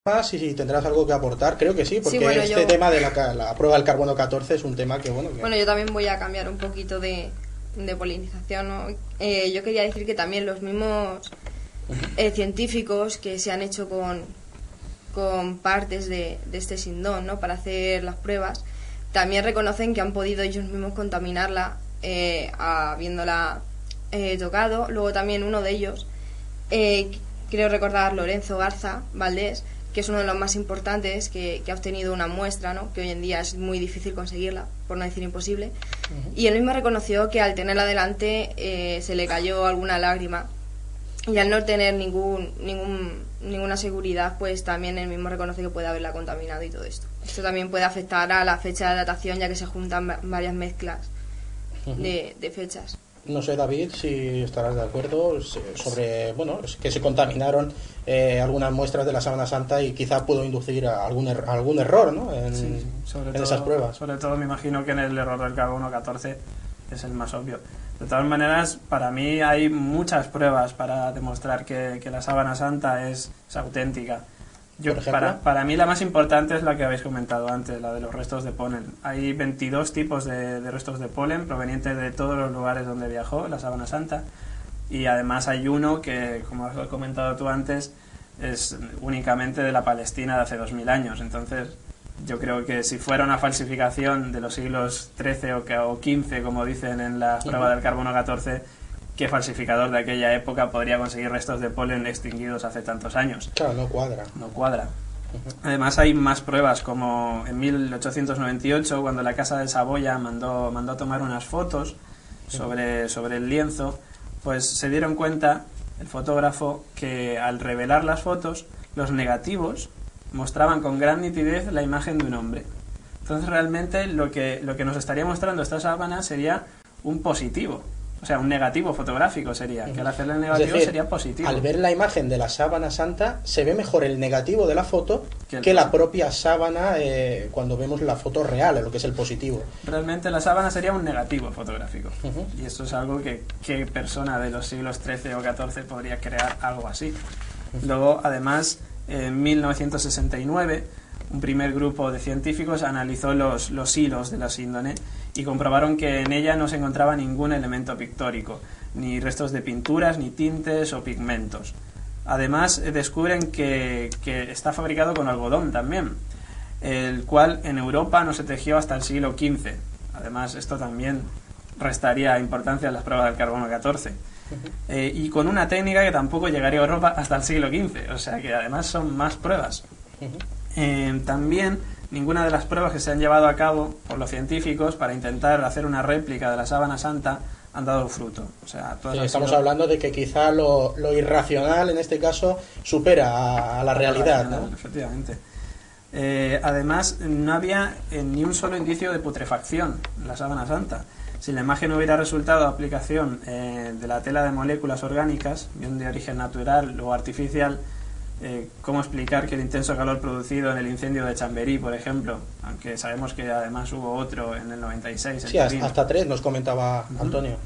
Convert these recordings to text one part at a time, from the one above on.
más y si tendrás algo que aportar. Creo que sí, porque Sí, bueno, este tema de la prueba del carbono 14 es un tema que, bueno... Bueno, yo también voy a cambiar un poquito de polinización, ¿no? Yo quería decir que también los mismos científicos que se han hecho con partes de este sindón, ¿no? Para hacer las pruebas, también reconocen que han podido ellos mismos contaminarla habiéndola tocado. Luego también uno de ellos, creo recordar, Lorenzo Garza Valdés, que es uno de los más importantes, que ha obtenido una muestra, ¿no? Que hoy en día es muy difícil conseguirla, por no decir imposible. Y él mismo reconoció que al tenerla delante se le cayó alguna lágrima, y al no tener ninguna seguridad, pues también él mismo reconoce que puede haberla contaminado y todo esto. Esto también puede afectar a la fecha de datación, ya que se juntan varias mezclas de fechas. No sé, David, si estarás de acuerdo sobre, bueno, que se contaminaron algunas muestras de la Sábana Santa y quizá pudo inducir a algún error, ¿no? En esas pruebas. Sobre todo me imagino que en el error del carbono 14 es el más obvio. De todas maneras, para mí hay muchas pruebas para demostrar que la Sábana Santa es auténtica. Para mí la más importante es la que habéis comentado antes, la de los restos de polen. Hay 22 tipos de restos de polen provenientes de todos los lugares donde viajó la Sábana Santa, y además hay uno que, como has comentado tú antes, es únicamente de la Palestina de hace 2000 años. Entonces yo creo que si fuera una falsificación de los siglos XIII o XV, como dicen en la prueba del carbono 14, ¿qué falsificador de aquella época podría conseguir restos de polen extinguidos hace tantos años? Claro, no cuadra. No cuadra. Además hay más pruebas, como en 1898, cuando la Casa de Saboya mandó a tomar unas fotos sobre el lienzo, pues se dieron cuenta, el fotógrafo, que al revelar las fotos, los negativos mostraban con gran nitidez la imagen de un hombre. Entonces realmente lo que nos estaría mostrando esta sábana sería un positivo. O sea, un negativo fotográfico sería, que al hacerle el negativo, es decir, sería positivo. Al ver la imagen de la Sábana Santa, se ve mejor el negativo de la foto que la propia sábana cuando vemos la foto real, lo que es el positivo. Realmente la sábana sería un negativo fotográfico. Y esto es algo que ¿qué persona de los siglos XIII o XIV podría crear algo así? Luego, además, en 1969, un primer grupo de científicos analizó los hilos de la síndone y comprobaron que en ella no se encontraba ningún elemento pictórico, ni restos de pinturas, ni tintes o pigmentos. Además, descubren que está fabricado con algodón también, el cual en Europa no se tejió hasta el siglo XV. Además, esto también restaría importancia a las pruebas del carbono 14. Y con una técnica que tampoco llegaría a Europa hasta el siglo XV, o sea que además son más pruebas. También ninguna de las pruebas que se han llevado a cabo por los científicos para intentar hacer una réplica de la Sábana Santa han dado fruto. O sea, estamos hablando de que quizá lo irracional en este caso supera a la realidad, ¿no? Efectivamente. Además, no había ni un solo indicio de putrefacción en la Sábana Santa. Si la imagen hubiera resultado aplicación de la tela de moléculas orgánicas, bien de origen natural o artificial, ¿cómo explicar que el intenso calor producido en el incendio de Chamberí, por ejemplo, aunque sabemos que además hubo otro en el 96, sí, hasta 3 nos comentaba Antonio,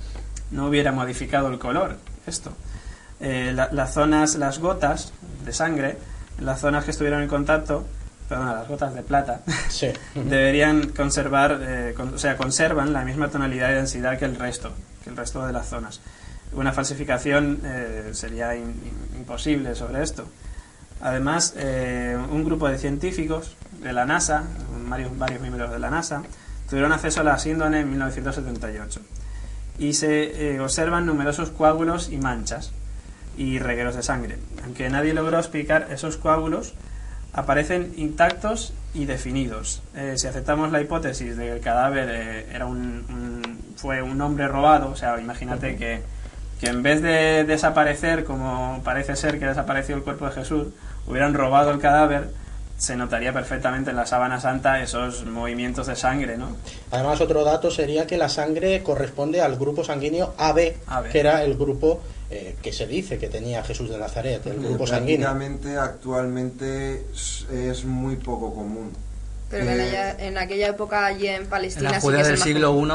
no hubiera modificado el color esto? Las gotas de sangre, las zonas que estuvieron en contacto, las gotas de plata, sí. Deberían conservar, conservan la misma tonalidad y densidad que el resto de las zonas. Una falsificación sería imposible sobre esto. Además, un grupo de científicos de la NASA, varios miembros de la NASA, tuvieron acceso a la síndone en 1978 y se observan numerosos coágulos y manchas y regueros de sangre. Aunque nadie logró explicar esos coágulos, aparecen intactos y definidos. Si aceptamos la hipótesis de que el cadáver fue un hombre robado, o sea, imagínate que en vez de desaparecer, como parece ser que desapareció el cuerpo de Jesús, hubieran robado el cadáver, se notaría perfectamente en la Sábana Santa esos movimientos de sangre, ¿no? Además, otro dato sería que la sangre corresponde al grupo sanguíneo AB. Que era el grupo que se dice que tenía Jesús de Nazaret, el grupo sanguíneo. Actualmente es muy poco común. Pero en aquella época allí en Palestina, en la Judea del siglo I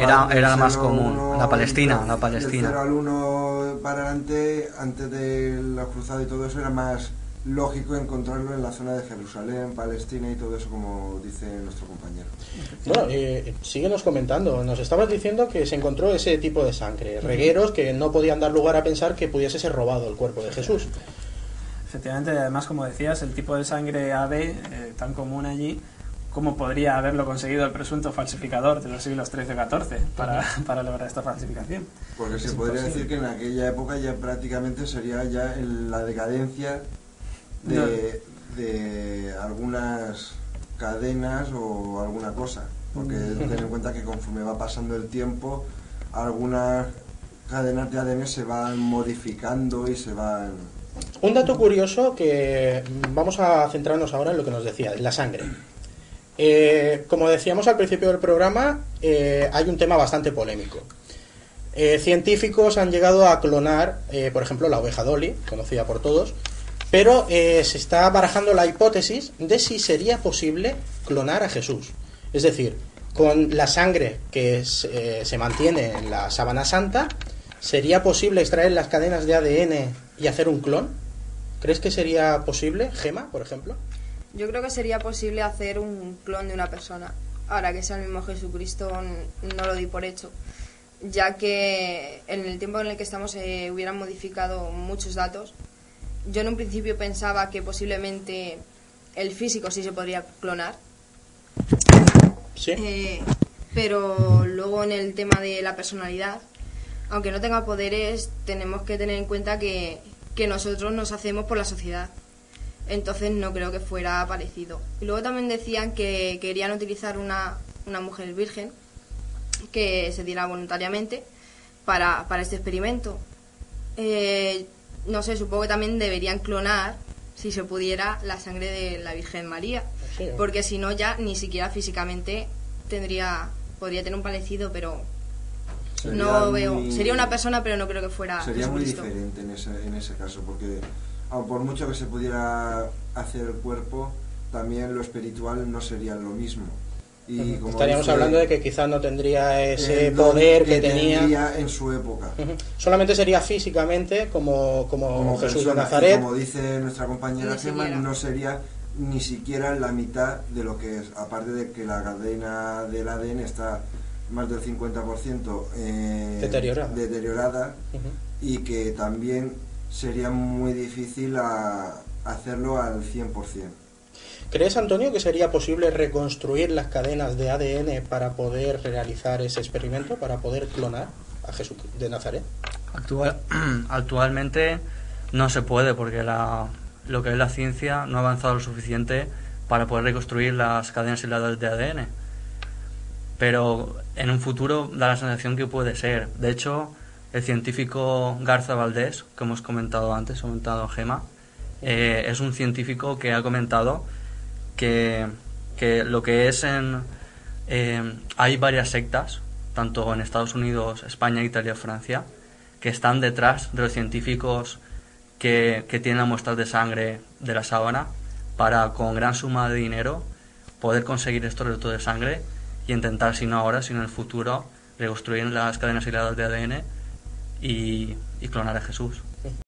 era la más común, la Palestina. Del 0 al 1 para adelante, antes de la cruzada y todo eso, era más lógico encontrarlo en la zona de Jerusalén, Palestina y todo eso, como dice nuestro compañero. Bueno, síguenos comentando. Nos estabas diciendo que se encontró ese tipo de sangre, regueros que no podían dar lugar a pensar que pudiese ser robado el cuerpo de Jesús. Efectivamente, además, como decías, el tipo de sangre AB, tan común allí, ¿cómo podría haberlo conseguido el presunto falsificador de los siglos XIII o XIV para lograr esta falsificación? Porque se podría decir que en aquella época ya prácticamente sería ya en la decadencia de algunas cadenas o alguna cosa. Porque ten en cuenta que conforme va pasando el tiempo, algunas cadenas de ADN se van modificando y se van... Un dato curioso que vamos a centrarnos ahora en lo que nos decía, la sangre. Como decíamos al principio del programa, hay un tema bastante polémico. Científicos han llegado a clonar, por ejemplo, la oveja Dolly, conocida por todos, pero se está barajando la hipótesis de si sería posible clonar a Jesús. Es decir, con la sangre que se mantiene en la sábana santa, ¿sería posible extraer las cadenas de ADN y hacer un clon? ¿Crees que sería posible, Gema, por ejemplo? Yo creo que sería posible hacer un clon de una persona. Ahora que sea el mismo Jesucristo, no lo di por hecho, ya que en el tiempo en el que estamos hubieran modificado muchos datos. Yo en un principio pensaba que posiblemente el físico sí se podría clonar. Sí. Pero luego en el tema de la personalidad, aunque no tenga poderes, tenemos que tener en cuenta que nosotros nos hacemos por la sociedad. Entonces no creo que fuera parecido. Y luego también decían que querían utilizar una mujer virgen que se diera voluntariamente para este experimento. No sé, supongo que también deberían clonar, si se pudiera, la sangre de la Virgen María. Sí. Porque si no, ya ni siquiera físicamente podría tener un parecido, pero no veo. Sería una persona, pero no creo que fuera Sería Jesucristo. muy diferente en ese caso, porque por mucho que se pudiera hacer el cuerpo, también lo espiritual no sería lo mismo. Y como estaríamos hablando de que quizás no tendría ese poder que tenía en su época. Solamente sería físicamente como Jesús de Nazaret. Y como dice nuestra compañera Gemma, no sería ni siquiera la mitad de lo que es, aparte de que la cadena del ADN está más del 50% deteriorada y que también sería muy difícil hacerlo al 100%. ¿Crees, Antonio, que sería posible reconstruir las cadenas de ADN para poder realizar ese experimento, para poder clonar a Jesús de Nazaret? Actualmente no se puede, porque lo que es la ciencia no ha avanzado lo suficiente para poder reconstruir las cadenas hiladas de ADN. Pero en un futuro da la sensación que puede ser. De hecho, el científico Garza Valdés, que hemos comentado antes, Gema, es un científico que ha comentado que lo que es hay varias sectas, tanto en Estados Unidos, España, Italia, Francia, que están detrás de los científicos que tienen muestras de sangre de la sábana para, con gran suma de dinero, poder conseguir estos restos de sangre y intentar, si no ahora, sino en el futuro, reconstruir las cadenas hiladas de ADN y clonar a Jesús.